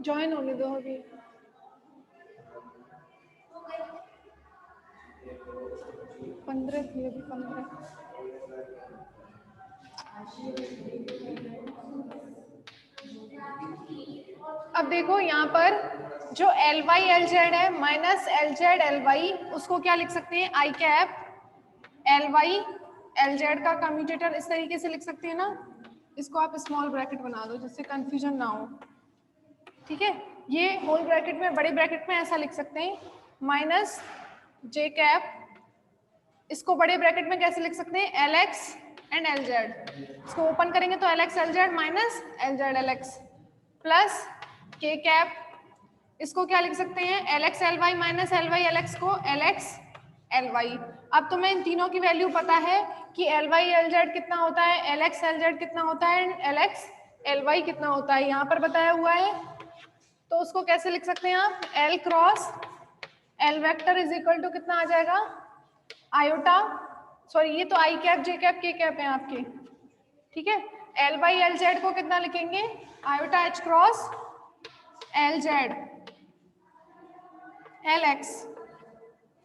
Join होने दो अभी। पंद्रह थी अभी, 15। अब देखो यहाँ पर जो एल वाई एल जेड है minus L Z L y, उसको क्या लिख सकते हैं, i cap L Y L z का कम्यूटेटर, इस तरीके से लिख सकते हैं ना। इसको आप स्मॉल ब्रैकेट बना दो जिससे कंफ्यूजन ना हो, ठीक है। ये होल ब्रैकेट में, बड़े ब्रैकेट में ऐसा लिख सकते हैं, माइनस जे कैप, इसको बड़े ब्रैकेट में कैसे लिख सकते हैं, L x and L z. इसको ओपन करेंगे तो L x L z minus L Z L x plus k cap, इसको क्या लिख सकते हैं, L x L y minus L Y L x को एल एक्स एल वाई। अब तुम्हें इन तीनों की वैल्यू पता है कि एल वाई एल जेड कितना होता है, एल एक्स एल जेड कितना होता है, एल एक्स एल वाई कितना होता है, यहाँ पर बताया हुआ है। तो उसको कैसे लिख सकते हैं आप, L cross L vector is equal to कितना आ जाएगा, आयोटा, सॉरी ये तो i cap j cap k cap है आपके, ठीक है। एल बाई एल जेड को कितना लिखेंगे, iota H cross L Z L x,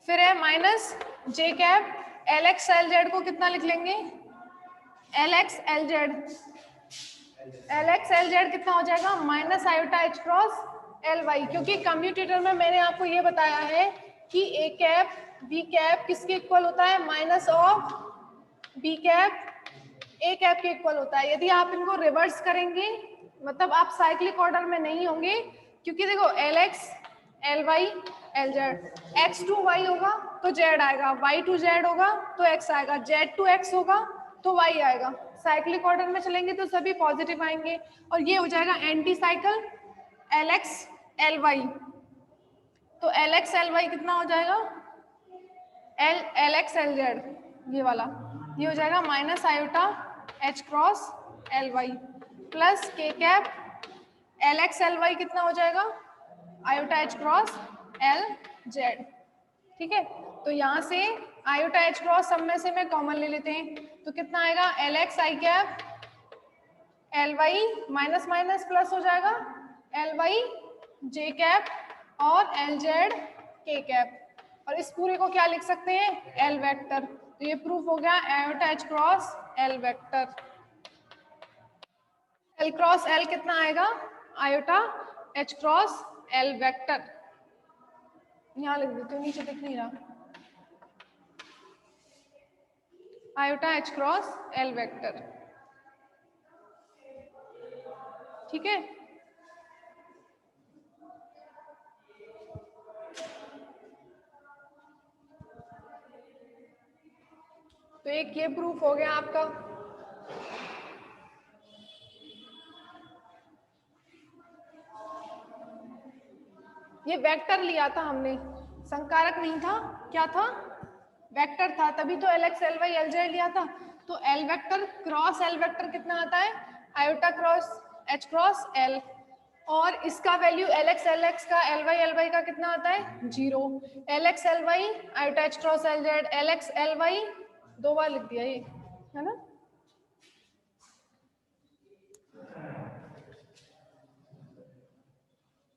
फिर है minus j cap L x L z को कितना लिख लेंगे, L x L Z, L x L z कितना हो जाएगा, minus iota H cross L y, क्योंकि कम्यूटेटर में मैंने आपको ये बताया है कि ए कैप बी कैप किसके इक्वल होता है, minus of B cap A cap के इक्वल होता है। यदि आप इनको रिवर्स करेंगे मतलब आप साइक्लिक ऑर्डर में नहीं होंगे, क्योंकि देखो L x L Y L z, x to y होगा तो जेड आएगा, वाई टू जेड होगा तो एक्स आएगा, जेड टू एक्स होगा तो वाई आएगा। साइक्लिक ऑर्डर में चलेंगे तो सभी पॉजिटिव आएंगे और ये हो जाएगा anti cycle L x L Y. तो एल एक्स एल वाई कितना हो जाएगा, L L x L Z ये वाला, ये हो जाएगा minus iota H cross L y plus k cap L x L y कितना हो जाएगा, iota H cross L z, ठीक है। तो यहाँ से आयोटा एच क्रॉस सब में से मैं कॉमन ले लेते हैं, तो कितना आएगा, L x i cap L y minus minus plus हो जाएगा, एल वाई जे कैप और एल जेड के कैप, और इस पूरे को क्या लिख सकते हैं, एल वेक्टर। तो ये प्रूफ हो गया iota H cross L vector. L cross L कितना आएगा, iota H cross L vector, यहाँ लिख देते हो, नीचे दिख नहीं रहा, iota H cross L vector, ठीक है। तो एक ये प्रूफ हो गया आपका। ये वेक्टर लिया था हमने, संकारक नहीं था, क्या था, वेक्टर था, तभी तो L x L Y L z लिया था। तो L vector cross L vector कितना आता है, iota cross h cross L, और इसका वैल्यू एल एक्स का एल वाई का कितना आता है, 0। L x L y iota H cross L Z, L x L y दो बार लिख दिया ये, है ना।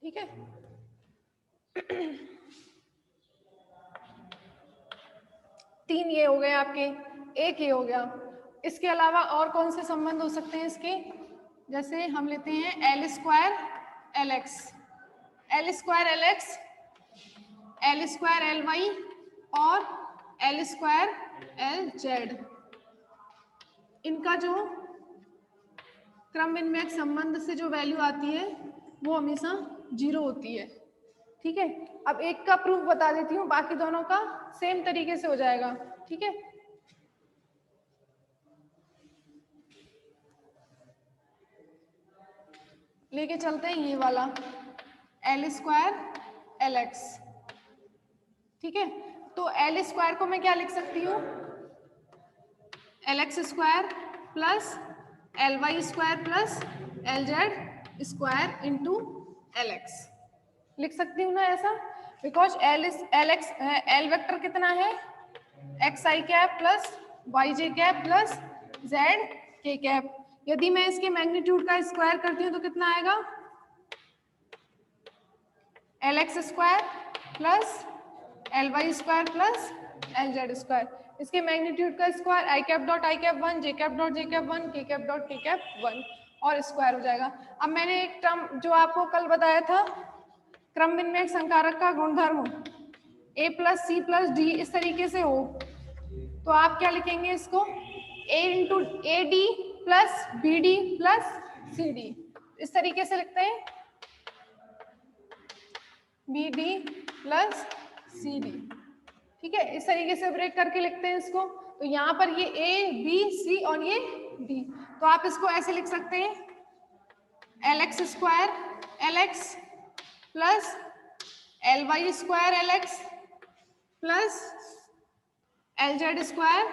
ठीक है, तीन ये हो गए आपके, एक ये हो गया। इसके अलावा और कौन से संबंध हो सकते हैं इसके, जैसे हम लेते हैं L square L x, L square L x, L square L Y और एल स्क्वायर एल जेड, इनका जो क्रम विन्मयक संबंध से जो वैल्यू आती है वो हमेशा 0 होती है, ठीक है। अब एक का प्रूफ बता देती हूँ, बाकी दोनों का सेम तरीके से हो जाएगा, ठीक है। लेके चलते हैं ये वाला एल स्क्वायर एल एक्स, ठीक है। तो एल स्क्वायर को मैं क्या लिख सकती हूँ, L x square plus L Y square plus L Z square into L x लिख सकती हूँ ना ऐसा, बिकॉज एल वेक्टर कितना है, x i cap plus Y j cap plus Z k cap. यदि मैं इसके मैग्नीट्यूड का स्क्वायर करती हूँ तो कितना आएगा, L x square plus L Y square plus L Z square, इसके मैग्नीट्यूड का square i cap dot i cap 1, j cap dot j cap 1, k cap dot के कैप 1 और स्क्वायर हो जाएगा। अब मैंने एक टर्म जो आपको कल बताया था क्रम विन्यायक संकारक का गुणधर्म a plus C plus D इस तरीके से हो, तो आप क्या लिखेंगे इसको a into A D plus B D plus C D, इस तरीके से लिखते हैं B D plus C D. ठीक है, इस तरीके से ब्रेक करके लिखते हैं इसको। तो यहाँ पर ये ए बी सी और ये डी, तो आप इसको ऐसे लिख सकते हैं L x square L x plus L Y square L x plus L Z square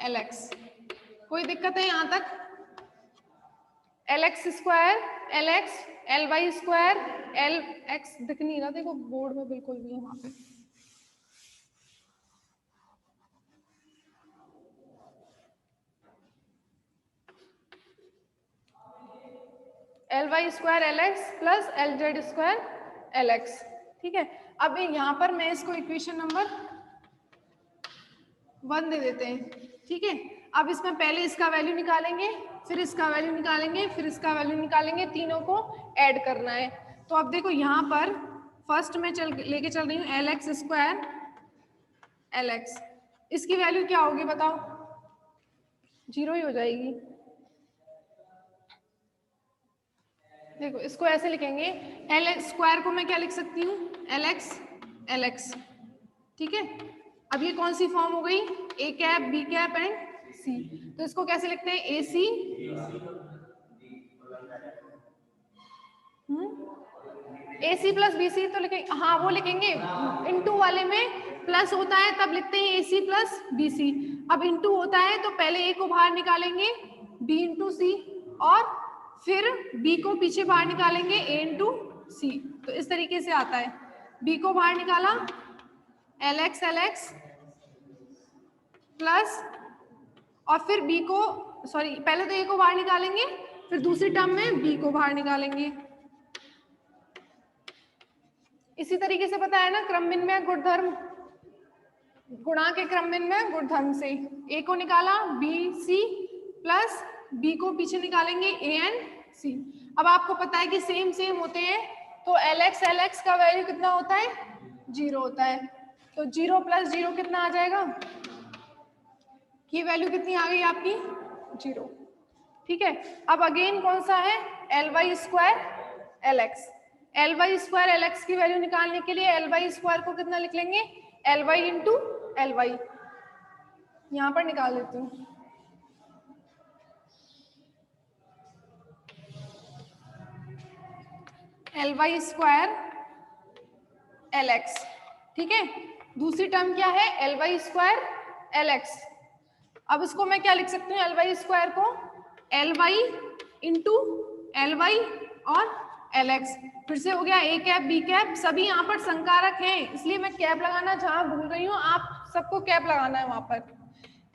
L x. कोई दिक्कत है यहाँ तक? L x square L x L Y square L x दिख नहीं रहा, देखो बोर्ड में बिल्कुल भी है वहां पे। L Y square L x plus L Z square L x. ठीक है, अब यहाँ पर मैं इसको इक्वेशन नंबर 1 दे देते हैं। ठीक है, अब इसमें पहले इसका वैल्यू निकालेंगे, फिर इसका वैल्यू निकालेंगे, फिर इसका वैल्यू निकालेंगे, तीनों को ऐड करना है। तो अब देखो यहाँ पर फर्स्ट में लेके चल रही हूँ L x square L x, इसकी वैल्यू क्या होगी बताओ? 0 ही हो जाएगी। देखो इसको ऐसे लिखेंगे, एल एक्स स्क्वायर को मैं क्या लिख सकती हूँ एल एक्स। ठीक है, अब ये कौन सी फॉर्म हो गई? ए कैप बी कैप एंड सी, तो इसको कैसे लिखते हैं? ए सी ए सी प्लस बी सी, तो लिखेंगे हाँ वो लिखेंगे इनटू वाले में प्लस होता है तब लिखते हैं ए सी प्लस बी सी। अब इनटू होता है तो पहले ए को बाहर निकालेंगे बी इंटू सी और फिर बी को पीछे बाहर निकालेंगे ए इंटू सी, तो इस तरीके से आता है। बी को बाहर निकाला एल एक्स प्लस और फिर बी को सॉरी पहले तो ए को बाहर निकालेंगे फिर दूसरी टर्म में बी को बाहर निकालेंगे। इसी तरीके से बताया ना क्रम विन्यायक गुणधर्म, गुणा के क्रम विन्यायक गुणधर्म से ए को निकाला बी सी प्लस बी को पीछे निकालेंगे ए एंड सी। अब आपको पता है कि सेम होते हैं, तो एल एक्स का वैल्यू कितना होता है? 0 होता है, तो 0 प्लस 0 कितना आ जाएगा? की वैल्यू कितनी आ गई आपकी? 0। ठीक है, अब अगेन कौन सा है? L Y square L x. L Y square L x की वैल्यू निकालने के लिए एल वाई स्क्वायर को कितना लिख लेंगे? L y into L y, यहां पर निकाल देती हूँ। L Y square L x. ठीक है, दूसरी टर्म क्या है? L Y square L x. अब इसको मैं क्या लिख सकती हूँ? एल वाई स्क्वायर को L y into L Y और एल एक्स। फिर से हो गया ए कैप बी कैप, सभी यहाँ पर संकारक हैं इसलिए मैं कैप लगाना जहां भूल रही हूँ आप सबको कैप लगाना है वहां पर।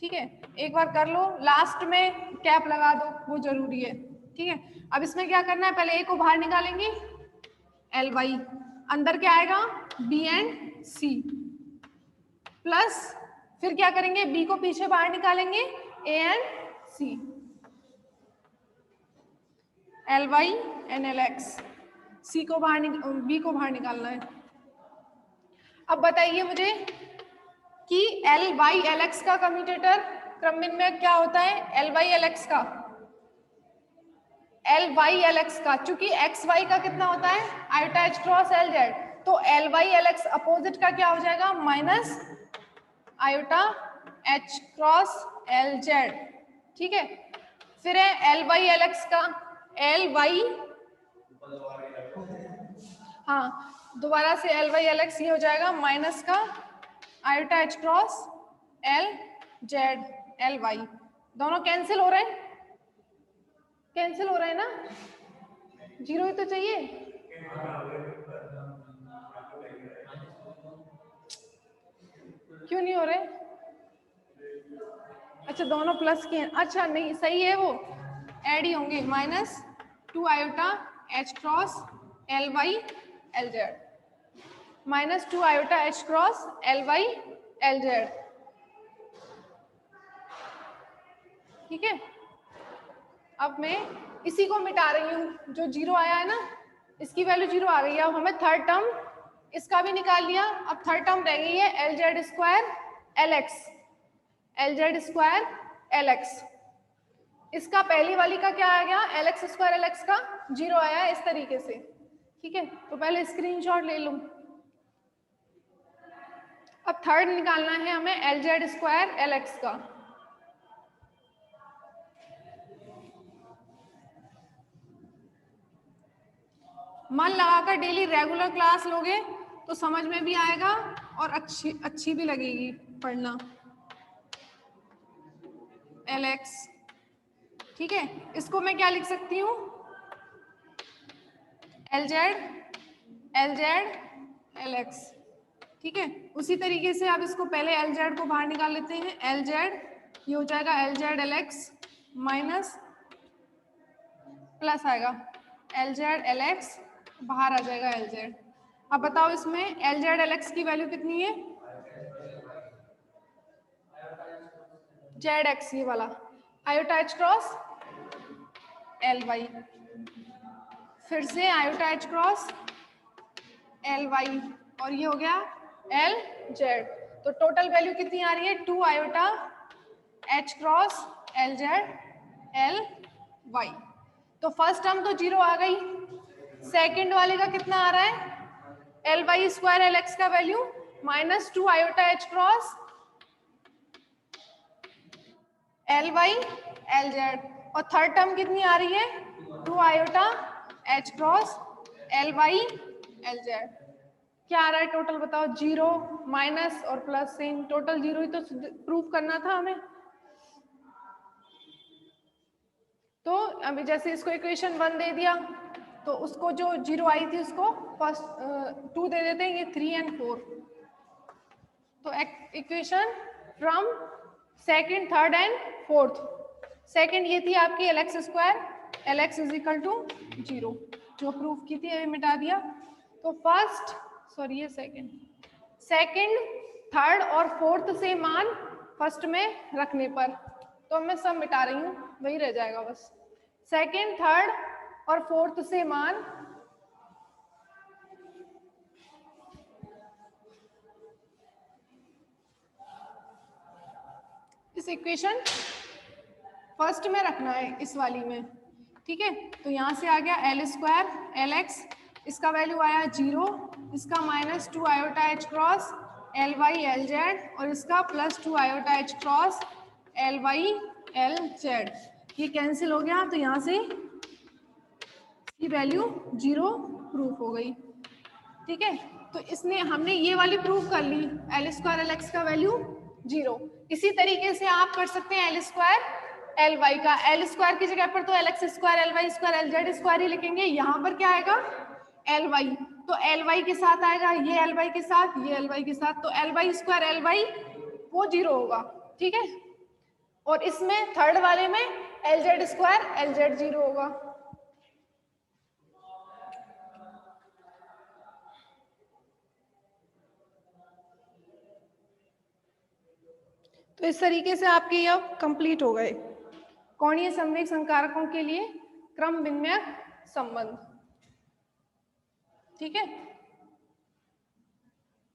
ठीक है, एक बार कर लो, लास्ट में कैप लगा दो, वो जरूरी है। ठीक है, अब इसमें क्या करना है? पहले ए को बाहर निकालेंगे एल वाई, अंदर क्या आएगा? बी एंड सी प्लस फिर क्या करेंगे? बी को पीछे बाहर निकालेंगे A and C, L y and L x. C को बाहर बी को बाहर निकालना है। अब बताइए मुझे कि एल वाई एल एक्स का कम्यूटेटर क्रम विन्यायक क्या होता है? एल वाई एल एक्स का, एल वाई एल एक्स का, चूंकि एक्स वाई का कितना होता है? Iota H cross L Z, तो L Y L x opposite का क्या हो जाएगा? Minus iota H cross L z. ठीक है, फिर है एल वाई एल एक्स का, एल वाई हाँ दोबारा से एल वाई एल एक्स ये हो जाएगा माइनस का iota H cross L Z L y. दोनों कैंसिल हो रहे हैं, कैंसिल हो रहे हैं ना? 0 ही तो चाहिए। क्यों नहीं हो रहे? अच्छा दोनों प्लस के हैं, अच्छा नहीं सही है, वो ऐड ही होंगे। Minus 2 iota H cross L Y L z. Minus 2 iota H cross L Y L z. ठीक है, अब मैं इसी को मिटा रही हूँ, जो जीरो आया है ना इसकी वैल्यू जीरो आ गई है। अब हमें थर्ड टर्म इसका भी निकाल लिया, अब थर्ड टर्म रह गई है L Z square L x, L Z square L X. इसका पहली वाली का क्या आ गया, L x square L x का जीरो आया इस तरीके से। ठीक है, तो पहले स्क्रीनशॉट ले लूं। अब थर्ड निकालना है हमें L Z square L x का। मन लगाकर डेली रेगुलर क्लास लोगे तो समझ में भी आएगा और अच्छी भी लगेगी पढ़ना। एल एक्स, ठीक है, इसको मैं क्या लिख सकती हूँ, एल जेड एल एक्स। ठीक है, उसी तरीके से आप इसको पहले एल जेड को बाहर निकाल लेते हैं, एल जेड ये हो जाएगा L Z L X minus plus आएगा एल जेड एल एक्स, बाहर आ जाएगा एल जेड। अब बताओ इसमें एल जेड एल एक्स की वैल्यू कितनी है, जेड एक्स ये वाला iota H cross L Y, फिर से iota H cross L Y, और ये हो गया एल जेड। तो टोटल वैल्यू कितनी आ रही है, 2 iota H cross L Z L Y. तो फर्स्ट टर्म तो जीरो आ गई, सेकंड वाले का कितना आ रहा है, L Y square L x का value minus 2 iota H cross L Y L Z, और थर्ड टर्म कितनी आ रही है, 2 iota H cross L Y L z. क्या आ रहा है टोटल बताओ, जीरो माइनस और प्लस, सेम टोटल जीरो ही तो प्रूव करना था हमें। तो अभी जैसे इसको इक्वेशन 1 दे दिया तो उसको जो जीरो आई थी उसको फर्स्ट 2 दे देते हैं, ये 3 एंड 4। तो equation from second third and fourth, second ये थी आपकी L x square L X is equal to zero, जो प्रूफ की थी ये मिटा दिया। तो फर्स्ट सॉरी ये सेकंड थर्ड और फोर्थ से मान फर्स्ट में रखने पर, तो मैं सब मिटा रही हूँ, वही रह जाएगा बस। सेकंड थर्ड और फोर्थ से मान इस इक्वेशन फर्स्ट में रखना है, इस वाली में। ठीक है, तो यहाँ से आ गया एल स्क्वायर एल एक्स, इसका वैल्यू आया जीरो, इसका minus 2 iota H cross L Y L Z, और इसका plus 2 iota H cross L Y L Z. ये कैंसिल हो गया, तो यहाँ से इसकी वैल्यू जीरो प्रूफ हो गई। ठीक है, तो इसने हमने ये वाली प्रूफ कर ली, एल स्क्वायर एल एक्स का वैल्यू जीरो। इसी तरीके से आप कर सकते हैं एल स्क्वायर एल वाई का, एल स्क्वायर की जगह पर तो L x square L Y square L Z square ही लिखेंगे, यहाँ पर क्या आएगा एल वाई, तो एल वाई के साथ आएगा, ये एल वाई के साथ, ये एल वाई के साथ, तो L Y square L Y वो जीरो होगा। ठीक है, और इसमें थर्ड वाले में L Z square L Z zero होगा। तो इस तरीके से आपके ये अब कंप्लीट हो गए कोणीय संवेग संकारकों के लिए क्रम विन्यास संबंध। ठीक है,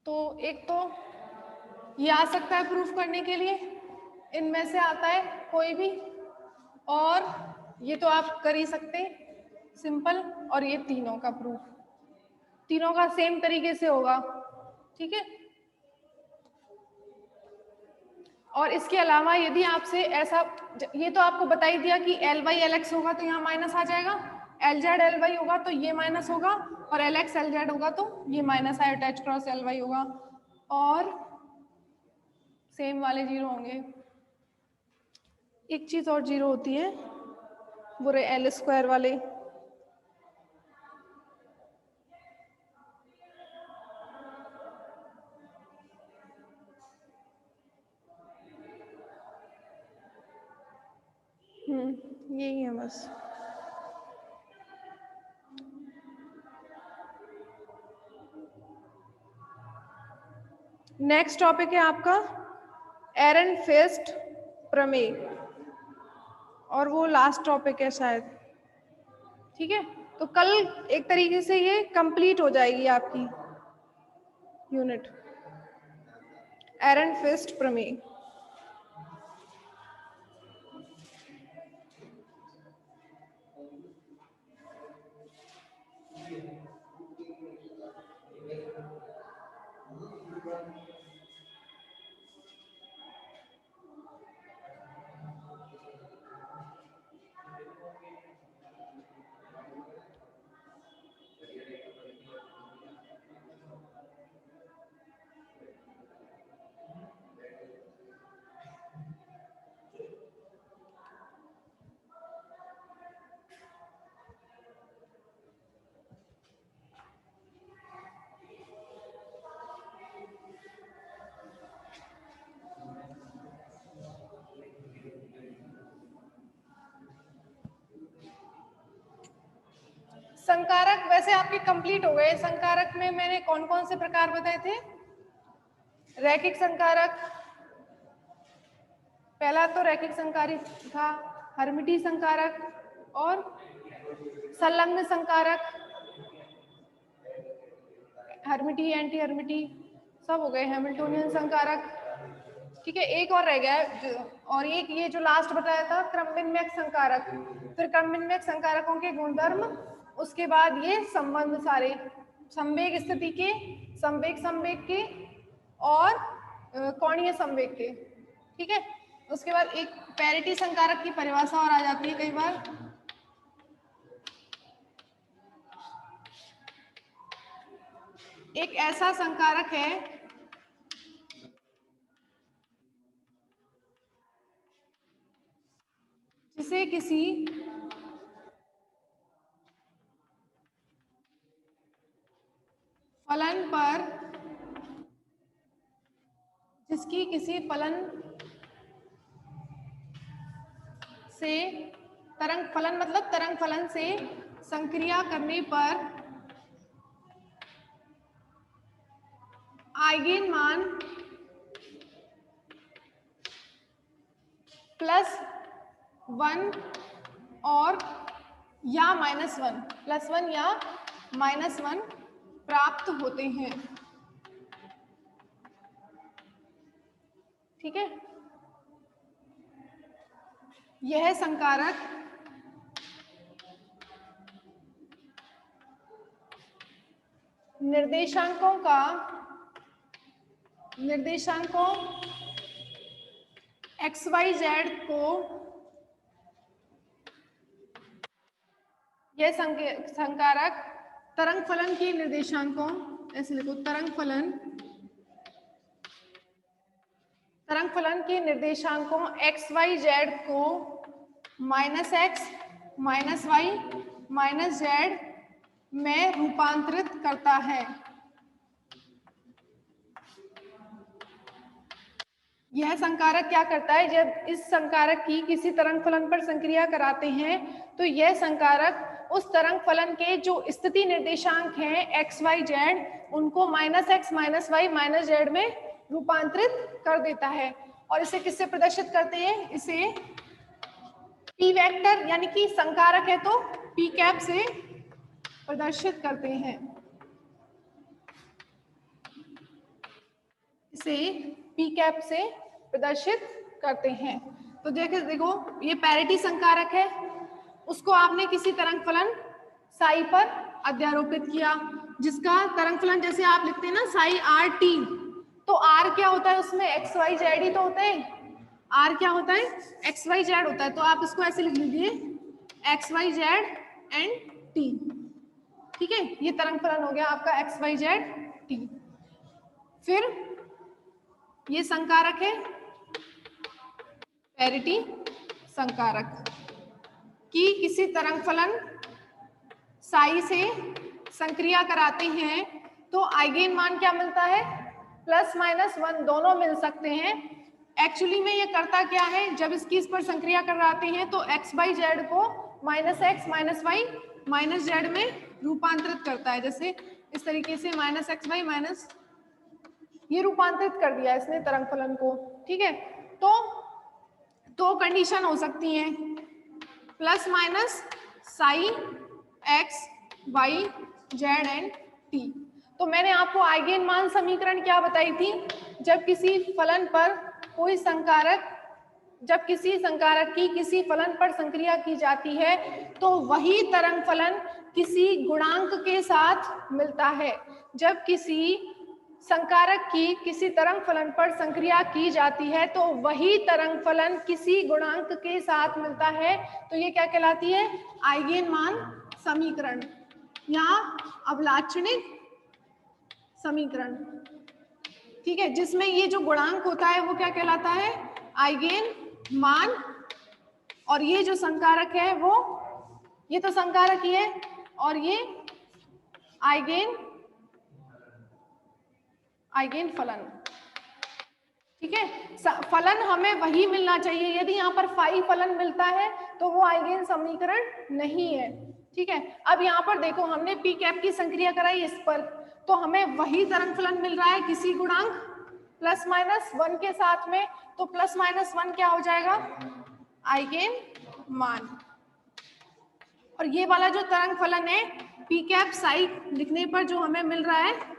तो एक तो ये आ सकता है प्रूफ करने के लिए, इनमें से आता है कोई भी, और ये तो आप कर ही सकते सिंपल, और ये तीनों का प्रूफ, तीनों का सेम तरीके से होगा। ठीक है, और इसके अलावा यदि आपसे ऐसा, ये तो आपको बता ही दिया कि एल वाई एल एक्स होगा तो यहाँ माइनस आ जाएगा, एल जेड एल वाई होगा तो ये माइनस होगा, और एल एक्स एल जेड होगा तो ये minus iota H cross L Y होगा, और सेम वाले जीरो होंगे। एक चीज और जीरो होती है, वो रहे एल स्क्वायर वाले, यही है बस। नेक्स्ट टॉपिक है आपका एरनफेस्ट प्रमेय, और वो लास्ट टॉपिक है शायद। ठीक है, तो कल एक तरीके से ये कंप्लीट हो जाएगी आपकी यूनिट एरनफेस्ट प्रमेय। संकारक वैसे आपके कंप्लीट हो गए। संकारक में मैंने कौन कौन से प्रकार बताए थे? रैखिक संकारक, पहला तो रैखिक संकारी था, हर्मिटी संकारक और संलग्न संकारक, हर्मिटी, एंटी हर्मिटी सब हो गए, हैमिल्टोनियन संकारक। ठीक है, एक और रह गया है, और एक ये जो लास्ट बताया था क्रमविन्मयक संकारक। फिर क्रमविन्मयक संकारकों के गुणधर्म, उसके बाद ये संबंध सारे संवेग स्थिति के, संवेग के और कोणीय संवेग के। ठीक है, उसके बाद एक पैरिटी संकारक की परिभाषा और आ जाती है कई बार। एक ऐसा संकारक है जिसे किसी फलन पर, जिसकी किसी फलन से तरंग फलन मतलब तरंग फलन से संक्रिया करने पर आइगेन मान +1 और या -1, +1 या -1 प्राप्त होते हैं। ठीक है, यह संकारक निर्देशांकों XYZ को, यह संकारक तरंग फलन के निर्देशांकों, ऐसे लिखो, तरंग फलन के निर्देशांकों XYZ को -x, -y, -z में रूपांतरित करता है। यह संकारक क्या करता है? जब इस संकारक की किसी तरंग फलन पर संक्रिया कराते हैं तो यह संकारक उस तरंग फलन के जो स्थिति निर्देशांक हैं XYZ, उनको -x, -y, -z में रूपांतरित कर देता है। और इसे किससे प्रदर्शित करते हैं? इसे p वेक्टर, यानी कि संकारक है तो p कैप से प्रदर्शित करते हैं। इसे p कैप से प्रदर्शित करते हैं। तो देखो ये पैरिटी संकारक है, उसको आपने किसी तरंग फलन साई पर अध्यारोपित किया, जिसका तरंग फलन जैसे आप लिखते हैं ना साई RT, तो R क्या होता है उसमें? XYZ ही तो होता है। R क्या होता है? XYZ होता है। तो आप इसको ऐसे लिख लीजिए XYZ एंड T। ठीक है, ये तरंग फलन हो गया आपका XYZ T। फिर ये संकारक है पैरिटी संकारक की किसी तरंग फलन साई से संक्रिया कराते हैं तो आइगेन मान क्या मिलता है? +-1 दोनों मिल सकते हैं। एक्चुअली में ये करता क्या है? जब इस पर संक्रिया कराते हैं तो XYZ को -x, -y, -z में रूपांतरित करता है। जैसे इस तरीके से -xy ये रूपांतरित कर दिया इसने तरंग फलन को, ठीक है। तो दो कंडीशन हो सकती हैं, plus minus psi X Y Z and T. तो मैंने आपको आइगेन मान समीकरण क्या बताई थी, जब किसी फलन पर कोई संकारक, जब किसी संकारक की किसी फलन पर संक्रिया की जाती है तो वही तरंग फलन किसी गुणांक के साथ मिलता है। जब किसी संकारक की किसी तरंग फलन पर संक्रिया की जाती है तो वही तरंग फलन किसी गुणांक के साथ मिलता है, तो ये क्या कहलाती है, आइगेन मान समीकरण या अवलाक्षणिक समीकरण, ठीक है। जिसमें ये जो गुणांक होता है वो क्या कहलाता है, आइगेन मान, और ये जो संकारक है वो, ये तो संकारक ही है और ये आइगेन फलन, ठीक है। फलन हमें वही मिलना चाहिए, यदि यहाँ पर फाई फलन मिलता है तो वो आइगेन समीकरण नहीं है, ठीक है। अब यहाँ पर देखो हमने पी कैप की संक्रिया कराई इस पर, तो हमें वही तरंग फलन मिल रहा है किसी गुणांक प्लस माइनस 1 के साथ में, तो प्लस माइनस 1 क्या हो जाएगा, आइगेन मान। और ये वाला जो तरंग फलन है पी कैप साई लिखने पर जो हमें मिल रहा है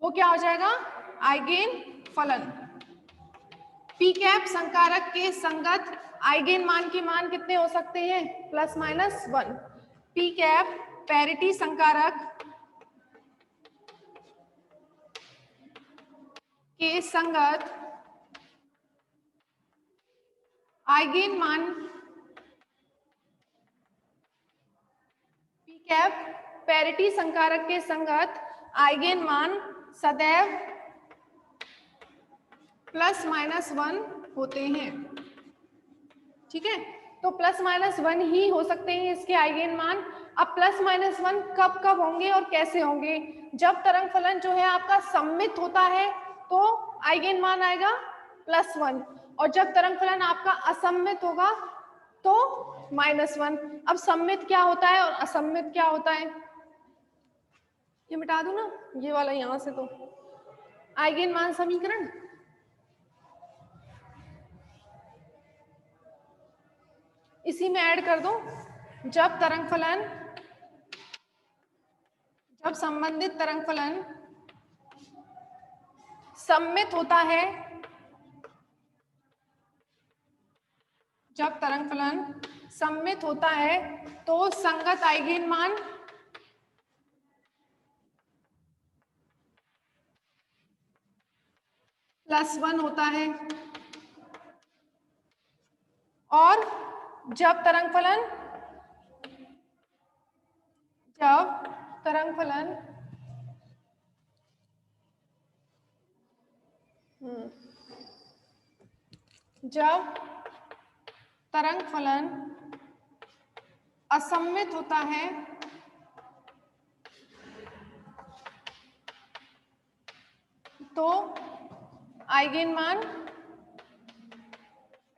वो क्या हो जाएगा, आइगेन फलन। पी कैप संकारक के संगत आइगेन मान के मान कितने हो सकते हैं, plus minus 1। P cap parity संकारक के संगत आइगेन मान, पी कैप पैरिटी संकारक के संगत आइगेन मान सदैव प्लस माइनस 1 होते हैं, ठीक है। तो प्लस माइनस 1 ही हो सकते हैं इसके आइगेन मान। अब प्लस माइनस 1 कब कब होंगे और कैसे होंगे, जब तरंग फलन जो है आपका सममित होता है तो आइगेन मान आएगा +1, और जब तरंग फलन आपका असममित होगा तो -1। अब सममित क्या होता है और असममित क्या होता है, ये मिटा दूं ना ये वाला यहां से, तो आइगेन मान समीकरण इसी में ऐड कर दो। जब तरंग फलन, जब संबंधित तरंग फलन सममित होता है, जब तरंग फलन सममित होता है तो संगत आइगेन मान +1 होता है, और जब तरंग फलन जब तरंग फलन असममित होता है तो आइगेन मान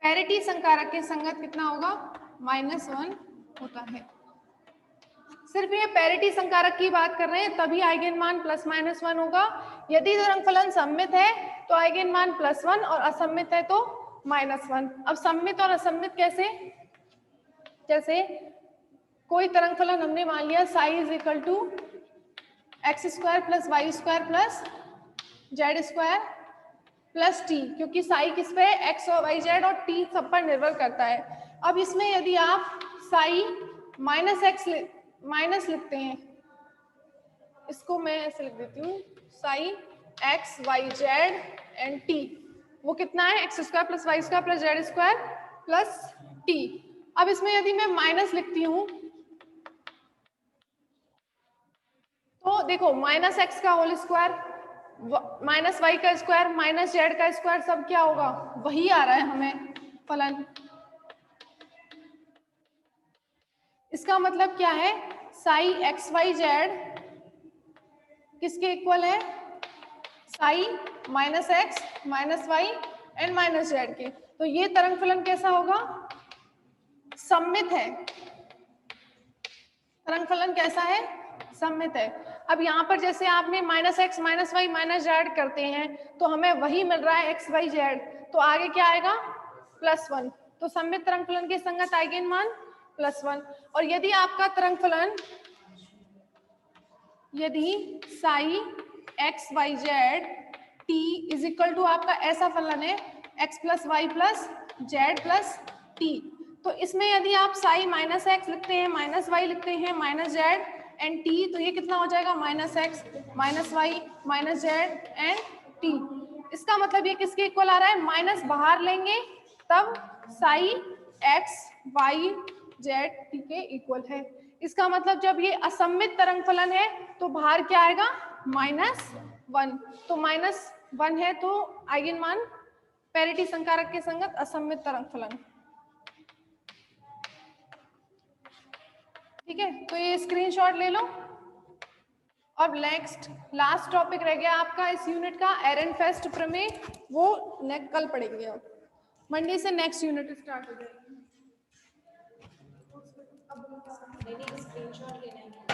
पैरिटी संकारक के संगत कितना होगा, -1 होता है। सिर्फ ये पैरिटी संकारक की बात कर रहे हैं तभी आइगेन मान +-1 होगा। यदि तरंग फलन सममित है तो आइगेन मान +1 और असममित है तो -1। अब सममित और असममित कैसे, जैसे कोई तरंग फलन हमने मान लिया Sai = x² + y² + z² + t, क्योंकि साई किस पे, x और y z और t सब पर निर्भर करता है। अब इसमें यदि आप साई -x माइनस लिखते हैं, इसको मैं ऐसे लिख देती हूँ, Sai x y z and t, वो कितना है, x² + y² + z² + t। अब इसमें यदि मैं माइनस लिखती हूँ तो देखो -x का होल स्क्वायर -y का स्क्वायर -z का स्क्वायर सब क्या होगा, वही आ रहा है हमें फलन। इसका मतलब क्या है, साई x y z किसके इक्वल है, Sai -x -y and -z के। तो ये तरंग फलन कैसा होगा, सममित है। तरंग फलन कैसा है, सममित है। अब यहाँ पर जैसे आपने -x -y -z करते हैं तो हमें वही मिल रहा है x y z, तो आगे क्या आएगा +1। तो सममित तरंग फलन के संगत आइगन मान +1। और यदि आपका तरंग फलन यदि psi x y z t is equal to आपका ऐसा फलन है x + y + z + t, तो इसमें यदि आप साई -x लिखते हैं -y लिखते हैं -z एंड t, तो ये कितना हो जाएगा -x -y -z and t। इसका मतलब ये किसके इक्वल आ रहा है, माइनस बाहर लेंगे तब Sai x y z t के इक्वल है। इसका मतलब जब ये असममित तरंग फलन है तो बाहर क्या आएगा -1, तो -1 है तो आइगन मान पैरिटी संकारक के संगत असममित तरंग फलन। ठीक है, तो ये स्क्रीनशॉट ले लो। अब नेक्स्ट लास्ट टॉपिक रह गया आपका इस यूनिट का एरेनफेस्ट प्रमेय, वो कल पढ़ेंगे। अब मंडे से नेक्स्ट यूनिट स्टार्ट हो जाएगी। स्क्रीनशॉट लेना है।